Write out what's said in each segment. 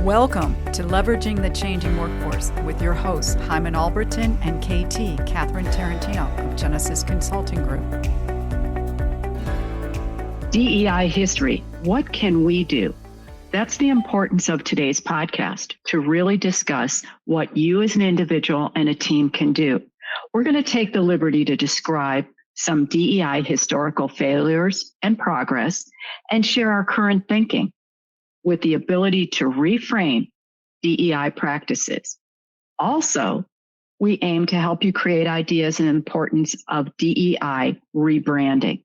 Welcome to Leveraging the Changing Workforce with your hosts, Hyman and KT, Catherine Tarantino of Genesis Consulting Group. DEI history. What can we do? That's the importance of today's podcast, to really discuss what you as an individual and a team can do. We're going to take the liberty to describe some DEI historical failures and progress and share our current thinking with the ability to reframe DEI practices. Also, we aim to help you create ideas and importance of DEI rebranding.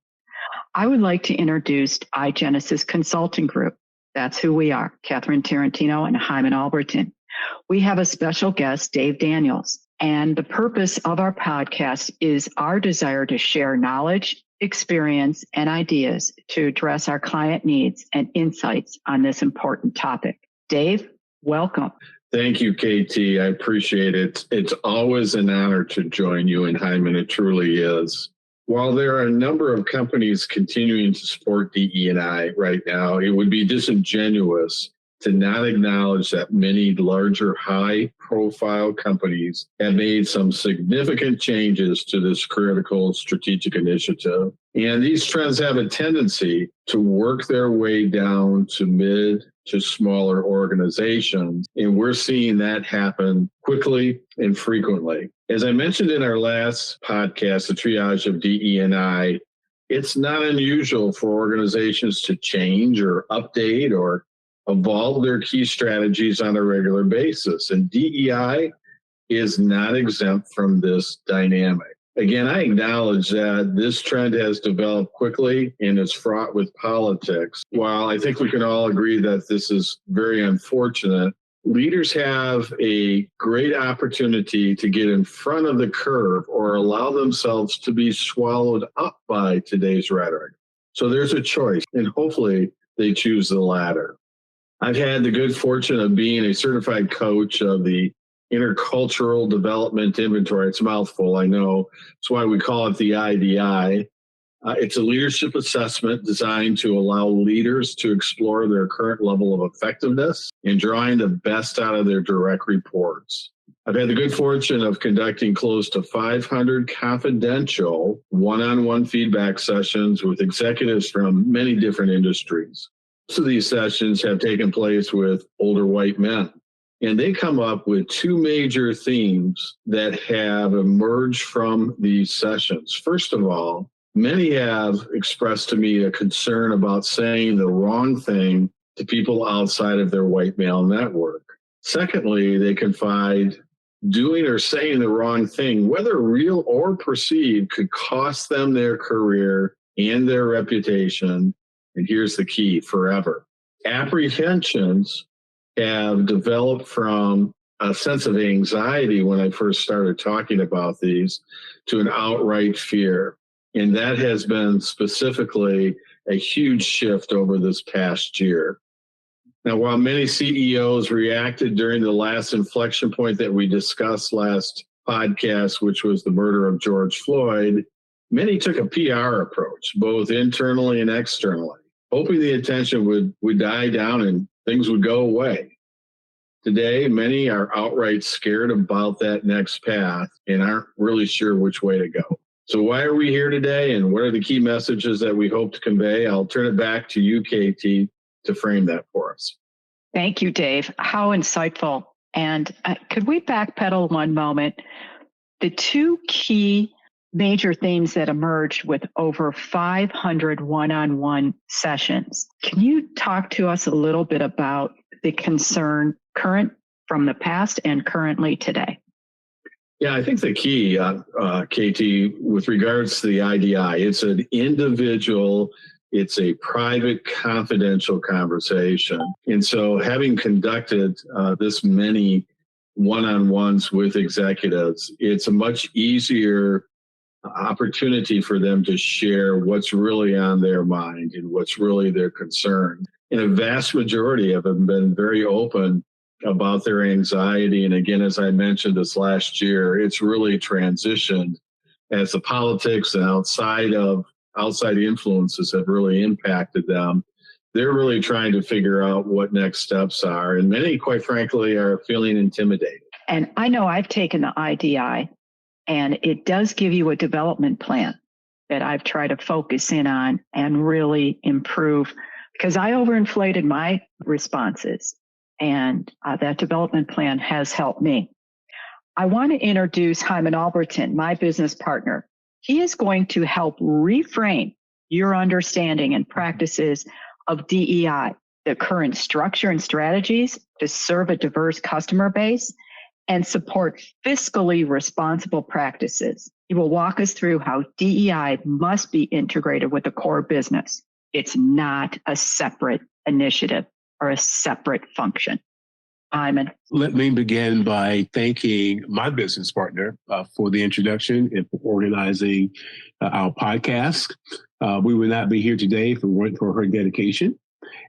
I would like to introduce iGenesis Consulting Group. That's who we are, Catherine Tarantino and Hyman Albertin. We have a special guest, Dave Daniels, and the purpose of our podcast is our desire to share knowledge, experience, and ideas to address our client needs and insights on this important topic. Dave, welcome. Thank you, KT. I appreciate it. It's always an honor to join you and Hyman. It truly is. While there are a number of companies continuing to support DE&I right now, it would be disingenuous to not acknowledge that many larger, high-profile companies have made some significant changes to this critical strategic initiative. And these trends have a tendency to work their way down to mid to smaller organizations. And we're seeing that happen quickly and frequently. As I mentioned in our last podcast, The Triage of DE&I, it's not unusual for organizations to change or update or evolve their key strategies on a regular basis. And DEI is not exempt from this dynamic. Again, I acknowledge that this trend has developed quickly and is fraught with politics. While I think we can all agree that this is very unfortunate, leaders have a great opportunity to get in front of the curve or allow themselves to be swallowed up by today's rhetoric. So there's a choice, and hopefully they choose the latter. I've had the good fortune of being a certified coach of the Intercultural Development Inventory. It's a mouthful, I know. That's why we call it the IDI. It's a leadership assessment designed to allow leaders to explore their current level of effectiveness and drawing the best out of their direct reports. I've had the good fortune of conducting close to 500 confidential one-on-one feedback sessions with executives from many different industries. Most of these sessions have taken place with older white men, and they come up with two major themes that have emerged from these sessions. First of all, many have expressed to me a concern about saying the wrong thing to people outside of their white male network. Secondly, they confide doing or saying the wrong thing, whether real or perceived, could cost them their career and their reputation. And here's the key: forever. Apprehensions have developed from a sense of anxiety when I first started talking about these to an outright fear. And that has been specifically a huge shift over this past year. Now, while many CEOs reacted during the last inflection point that we discussed last podcast, which was the murder of George Floyd, many took a PR approach, both internally and externally, hoping the attention would die down and things would go away. Today, many are outright scared about that next path and aren't really sure which way to go. So why are we here today, and what are the key messages that we hope to convey? I'll turn it back to you, KT, to frame that for us. Thank you, Dave. How insightful. And could we backpedal one moment? The two key major themes that emerged with over 500 one-on-one sessions. Can you talk to us a little bit about the concern current from the past and currently today? Yeah, I think the key, KT, with regards to the IDI, it's an individual, it's a private, confidential conversation. And so having conducted this many one-on-ones with executives, it's a much easier opportunity for them to share what's really on their mind and what's really their concern. And a vast majority of them have been very open about their anxiety. And again, as I mentioned this last year, it's really transitioned as the politics and outside influences have really impacted them. they're really trying to figure out what next steps are. And many, quite frankly, are feeling intimidated. And I know I've taken the IDI, and it does give you a development plan that I've tried to focus in on and really improve, because I overinflated my responses, and that development plan has helped me. I want to introduce Hyman Albertin, my business partner. He is going to help reframe your understanding and practices of DEI, the current structure and strategies to serve a diverse customer base and support fiscally responsible practices. He will walk us through how DEI must be integrated with the core business. It's not a separate initiative or a separate function. Hyman. Let me begin by thanking my business partner for the introduction and for organizing our podcast. We would not be here today if it weren't for her dedication.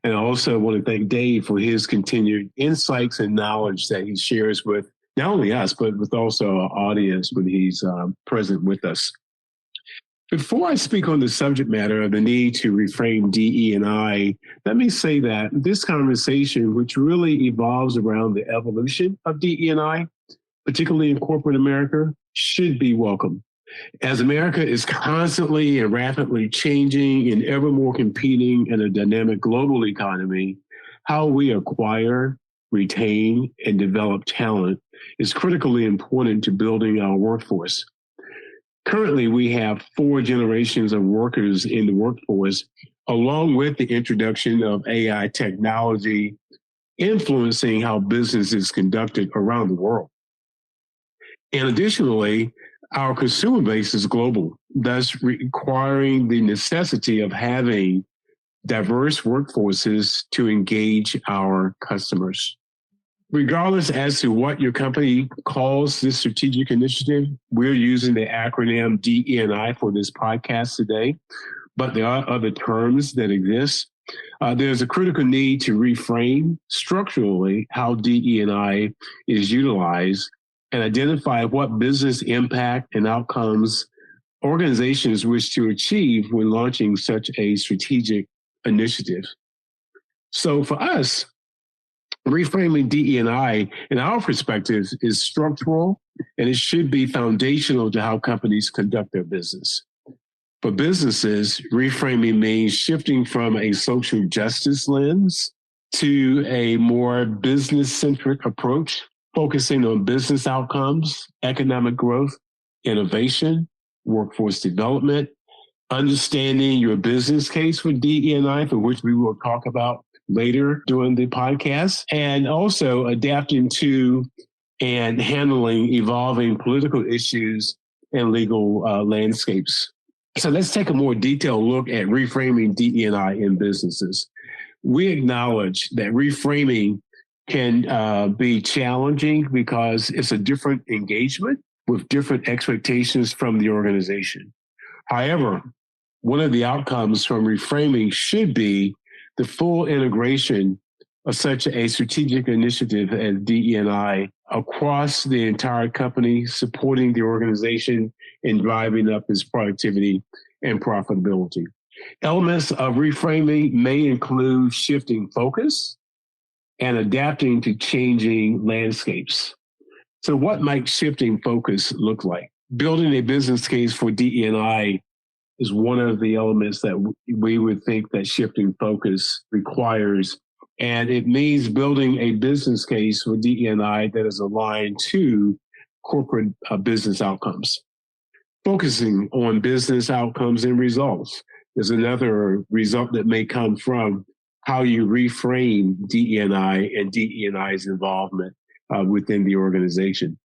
And I also want to thank Dave for his continued insights and knowledge that he shares with not only us, but with also our audience when he's present with us. Before I speak on the subject matter of the need to reframe DE&I, let me say that this conversation, which really evolves around the evolution of DE&I, particularly in corporate America, should be welcome. As America is constantly and rapidly changing and ever more competing in a dynamic global economy, how we acquire, retain, and develop talent is critically important to building our workforce. Currently, we have 4 generations of workers in the workforce, along with the introduction of AI technology influencing how business is conducted around the world. And additionally, our consumer base is global, thus requiring the necessity of having diverse workforces to engage our customers. Regardless as to what your company calls this strategic initiative, we're using the acronym DE&I for this podcast today, but there are other terms that exist. There's a critical need to reframe structurally how DE&I is utilized and identify what business impact and outcomes organizations wish to achieve when launching such a strategic initiative. So for us, reframing DE&I, in our perspective, is structural, and it should be foundational to how companies conduct their business. For businesses, reframing means shifting from a social justice lens to a more business-centric approach, focusing on business outcomes, economic growth, innovation, workforce development, understanding your business case for DE&I, for which we will talk about later during the podcast, and also adapting to and handling evolving political issues and legal landscapes. So let's take a more detailed look at reframing DE&I in businesses. We acknowledge that reframing can be challenging because it's a different engagement with different expectations from the organization. However, one of the outcomes from reframing should be the full integration of such a strategic initiative as DE&I across the entire company, supporting the organization and driving up its productivity and profitability. Elements of reframing may include shifting focus and adapting to changing landscapes. So what might shifting focus look like? Building a business case for DE&I is one of the elements that we would think that shifting focus requires. And it means building a business case for DE&I that is aligned to corporate business outcomes. Focusing on business outcomes and results is another result that may come from how you reframe DE&I and DE&I's involvement within the organization.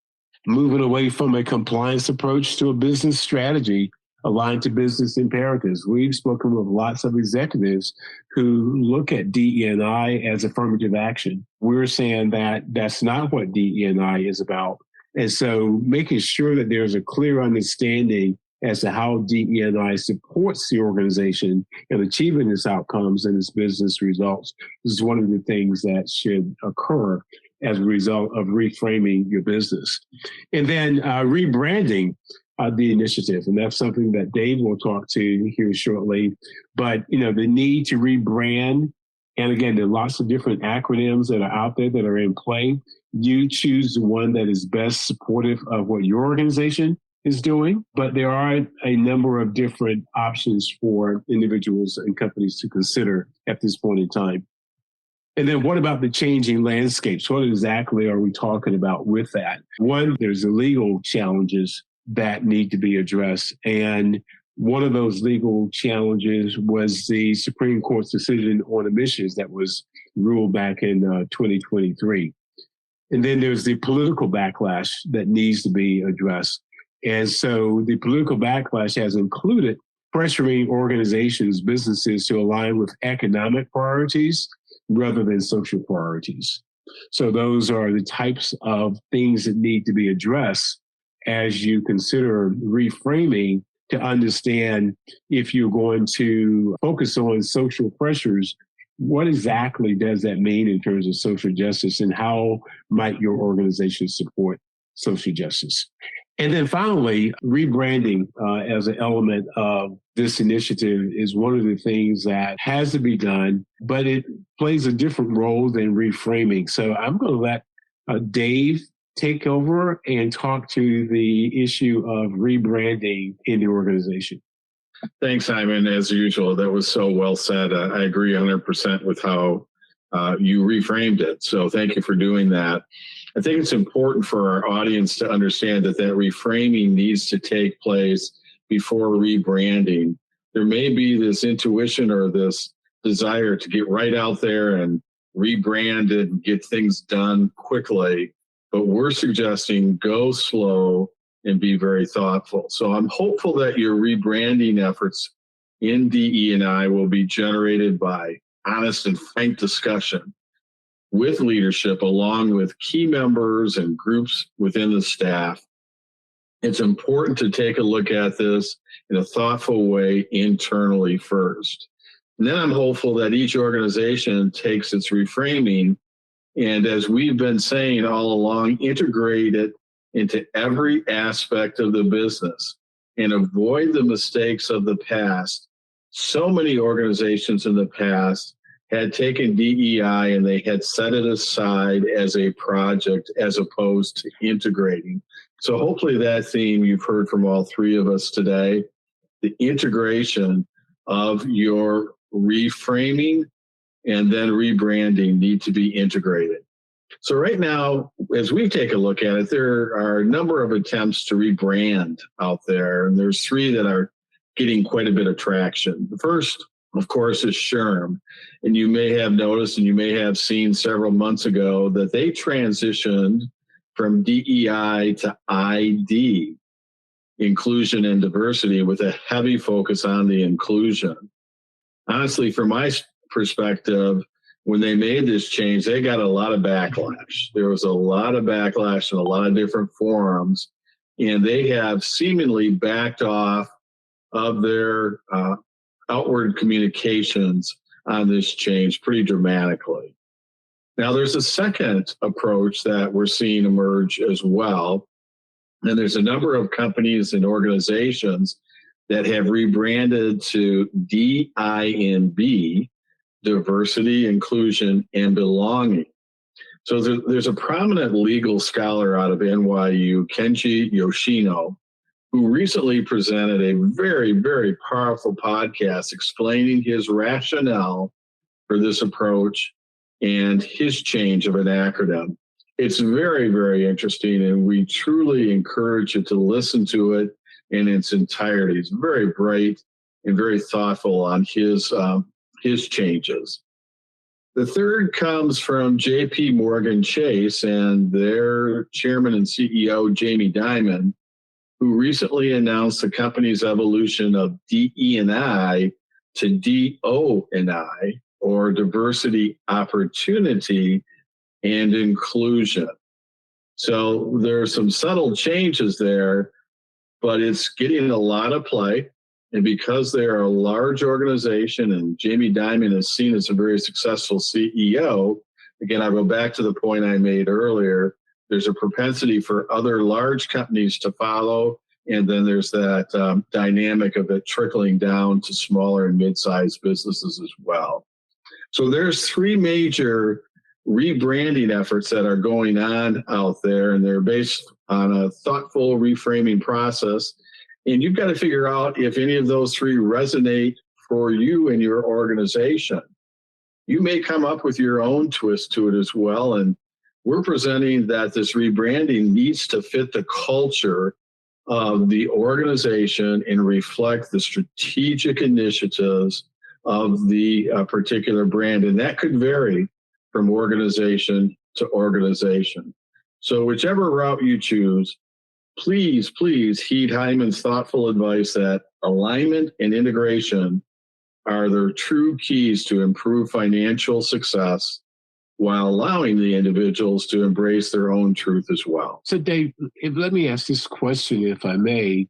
Moving away from a compliance approach to a business strategy aligned to business imperatives. We've spoken with lots of executives who look at DE&I as affirmative action. We're saying that that's not what DE&I is about. And so making sure that there's a clear understanding as to how DE&I supports the organization in achieving its outcomes and its business results is one of the things that should occur as a result of reframing your business. And then rebranding the initiative. And that's something that Dave will talk to here shortly. But, the need to rebrand And again, there are lots of different acronyms that are out there that are in play. You choose the one that is best supportive of what your organization is doing, but there are a number of different options for individuals and companies to consider at this point in time. And then what about the changing landscapes? What exactly are we talking about with that? One, there's the legal challenges that need to be addressed. And one of those legal challenges was the Supreme Court's decision on emissions that was ruled back in 2023. And then there's the political backlash that needs to be addressed. And so the political backlash has included pressuring organizations, businesses to align with economic priorities rather than social priorities. So those are the types of things that need to be addressed as you consider reframing to understand if you're going to focus on social pressures, what exactly does that mean in terms of social justice and how might your organization support social justice? And then finally, rebranding as an element of this initiative is one of the things that has to be done, but it plays a different role than reframing. So I'm going to let Dave take over and talk to the issue of rebranding in the organization. Thanks, Hyman. As usual, that was so well said. I agree 100% with how you reframed it. So thank you for doing that. I think it's important for our audience to understand that reframing needs to take place before rebranding. There may be this intuition or this desire to get right out there and rebrand it and get things done quickly, but we're suggesting go slow and be very thoughtful. So I'm hopeful that your rebranding efforts in DE&I will be generated by honest and frank discussion with leadership, along with key members and groups within the staff. It's important to take a look at this in a thoughtful way internally first. And then I'm hopeful that each organization takes its reframing and, as we've been saying all along, integrate it into every aspect of the business and avoid the mistakes of the past. So many organizations in the past had taken DEI and they had set it aside as a project as opposed to integrating. So hopefully that theme you've heard from all three of us today, the integration of your reframing and then rebranding need to be integrated. So right now, as we take a look at it, there are a number of attempts to rebrand out there, and there's three that are getting quite a bit of traction. The first, of course, is SHRM. And you may have noticed and you may have seen several months ago that they transitioned from DEI to ID, inclusion and diversity, with a heavy focus on the inclusion. Honestly, from my perspective, when they made this change, they got a lot of backlash. There was a lot of backlash in a lot of different forums, and they have seemingly backed off of their outward communications on this change pretty dramatically. Now, there's a second approach that we're seeing emerge as well. And there's a number of companies and organizations that have rebranded to DINB, diversity, inclusion, and belonging. So there's a prominent legal scholar out of NYU, Kenji Yoshino, who recently presented a very, very powerful podcast explaining his rationale for this approach and his change of an acronym. It's very, very interesting, and we truly encourage you to listen to it in its entirety. He's very bright and very thoughtful on his changes. The third comes from JP Morgan Chase and their chairman and CEO, Jamie Dimon, who recently announced the company's evolution of DE&I to DO&I, or diversity, opportunity, and inclusion. So there are some subtle changes there, but it's getting a lot of play. And because they're a large organization and Jamie Dimon is seen as a very successful CEO, again, I go back to the point I made earlier, there's a propensity for other large companies to follow. And then there's that dynamic of it trickling down to smaller and mid-sized businesses as well. So there's three major rebranding efforts that are going on out there, and they're based on a thoughtful reframing process. And you've got to figure out if any of those three resonate for you and your organization. You may come up with your own twist to it as well. And we're presenting that this rebranding needs to fit the culture of the organization and reflect the strategic initiatives of the particular brand. And that could vary from organization to organization. So whichever route you choose, please heed Hyman's thoughtful advice that alignment and integration are the true keys to improve financial success while allowing the individuals to embrace their own truth as well. So Dave, let me ask this question, if I may,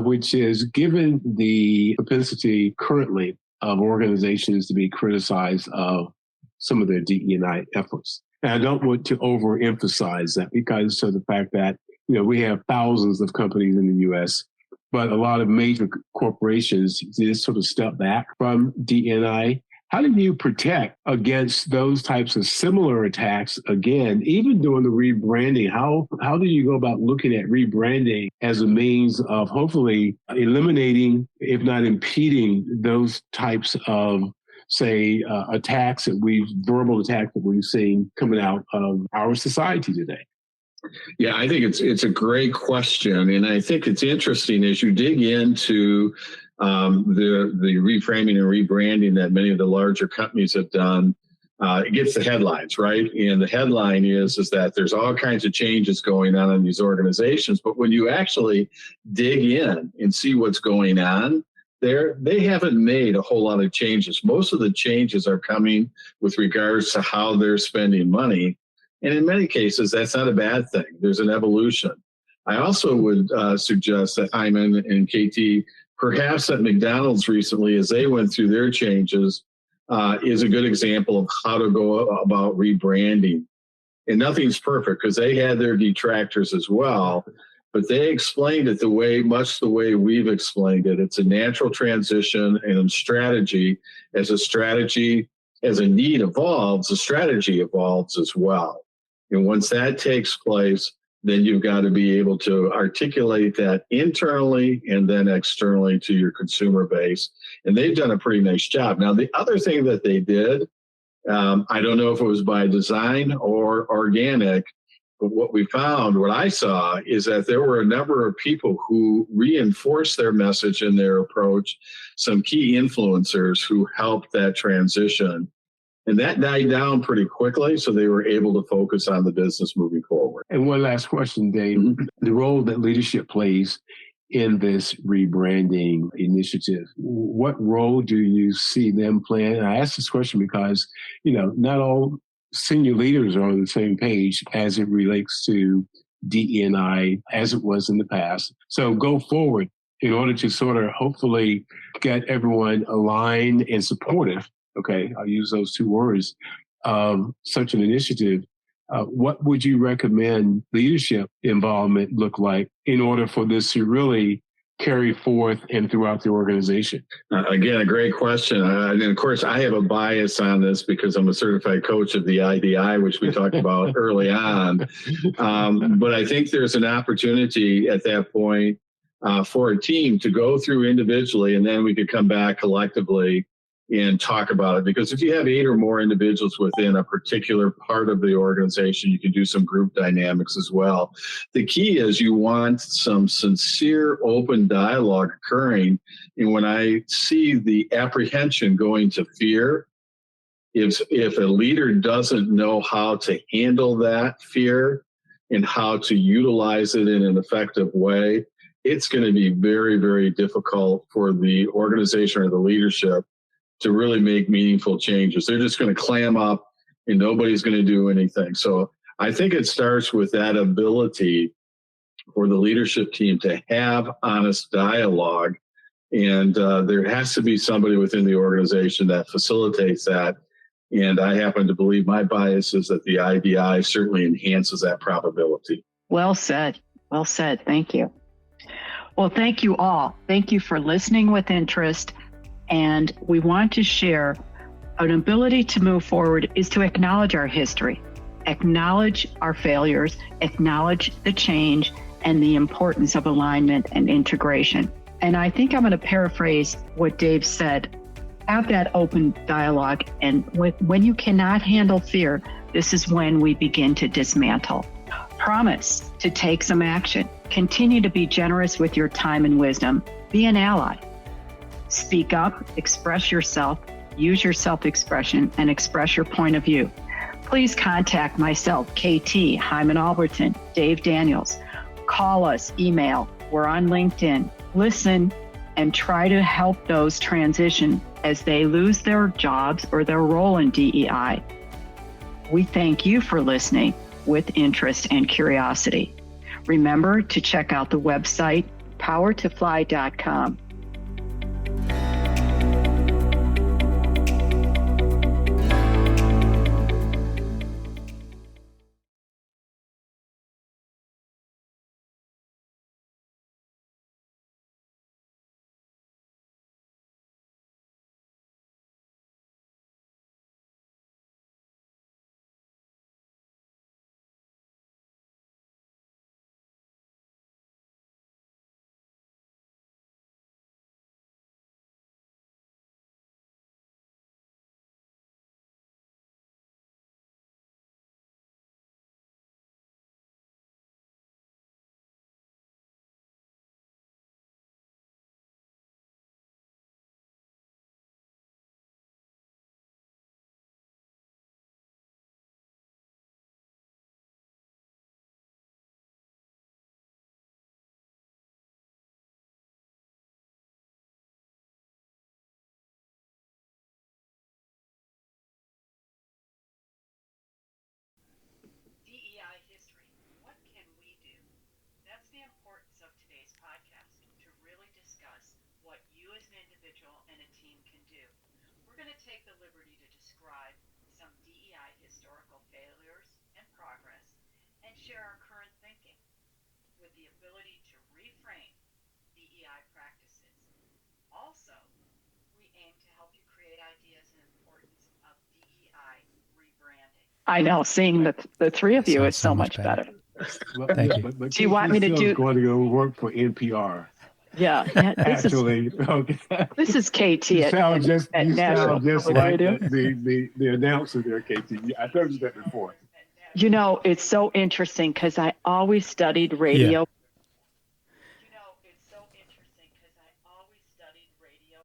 which is, given the propensity currently of organizations to be criticized of some of their DE&I efforts, and I don't want to overemphasize that because of the fact that, we have thousands of companies in the U.S., but a lot of major corporations did sort of step back from DE&I. How do you protect against those types of similar attacks again, even during the rebranding? How do you go about looking at rebranding as a means of hopefully eliminating, if not impeding, those types of, say, verbal attacks that we've seen coming out of our society today? Yeah, I think it's a great question. And I think it's interesting as you dig into the reframing and rebranding that many of the larger companies have done, it gets the headlines, right? And the headline is that there's all kinds of changes going on in these organizations. But when you actually dig in and see what's going on, they haven't made a whole lot of changes. Most of the changes are coming with regards to how they're spending money. And in many cases, that's not a bad thing. There's an evolution. I also would suggest that Hyman and KT, perhaps at McDonald's recently, as they went through their changes, is a good example of how to go about rebranding. And nothing's perfect because they had their detractors as well, but they explained it much the way we've explained it. It's a natural transition and strategy. As a need evolves, the strategy evolves as well. And once that takes place, then you've got to be able to articulate that internally and then externally to your consumer base. And they've done a pretty nice job. Now, the other thing that they did, I don't know if it was by design or organic, but what I saw is that there were a number of people who reinforced their message and their approach, some key influencers who helped that transition. And that died down pretty quickly, so they were able to focus on the business moving forward. And one last question, Dave. Mm-hmm. The role that leadership plays in this rebranding initiative, what role do you see them playing? And I ask this question because, not all senior leaders are on the same page as it relates to DE&I as it was in the past. So go forward in order to sort of hopefully get everyone aligned and supportive. Okay, I'll use those two words, such an initiative. What would you recommend leadership involvement look like in order for this to really carry forth and throughout the organization? Again, a great question. And of course, I have a bias on this because I'm a certified coach of the IDI, which we talked about early on. But I think there's an opportunity at that point for a team to go through individually, and then we could come back collectively and talk about it. Because if you have 8 or more individuals within a particular part of the organization, you can do some group dynamics as well. The key is you want some sincere, open dialogue occurring. And when I see the apprehension going to fear, if a leader doesn't know how to handle that fear and how to utilize it in an effective way, it's going to be very, very difficult for the organization or the leadership to really make meaningful changes. They're just going to clam up and nobody's going to do anything. So I think it starts with that ability for the leadership team to have honest dialogue. And there has to be somebody within the organization that facilitates that. And I happen to believe my bias is that the IDI certainly enhances that probability. Well said. Well said. Thank you. Well, thank you all. Thank you for listening with interest. And we want to share An ability to move forward is to acknowledge our history, acknowledge our failures, acknowledge the change and the importance of alignment and integration. And I think I'm going to paraphrase what Dave said. Have that open dialogue. And when you cannot handle fear, this is when we begin to dismantle. Promise to take some action. Continue to be generous with your time and wisdom. Be an ally. Speak up, express yourself, use your self-expression, and express your point of view. Please contact myself, KT, Hyman Albertin, Dave Daniels. Call us, email. We're on LinkedIn. Listen and try to help those transition as they lose their jobs or their role in DEI. We thank you for listening with interest and curiosity. Remember to check out the website, powertofly.com. DEI history. What can we do? That's the importance of today's podcast, to really discuss what you as an individual and a team can do. We're going to take the liberty to describe some DEI historical failures and progress and share our current thinking with the ability to reframe DEI practices. Also, we aim to help you create ideas and importance of DEI rebranding. I know, seeing the three of you is so much better. Well, Thank you. But Do you want me to do? Going to go work for NPR. Yeah. Actually, okay. This is KT You at sound just National like Public Radio. the announcer there, KT. I told you that before. You know, it's so interesting because I always studied radio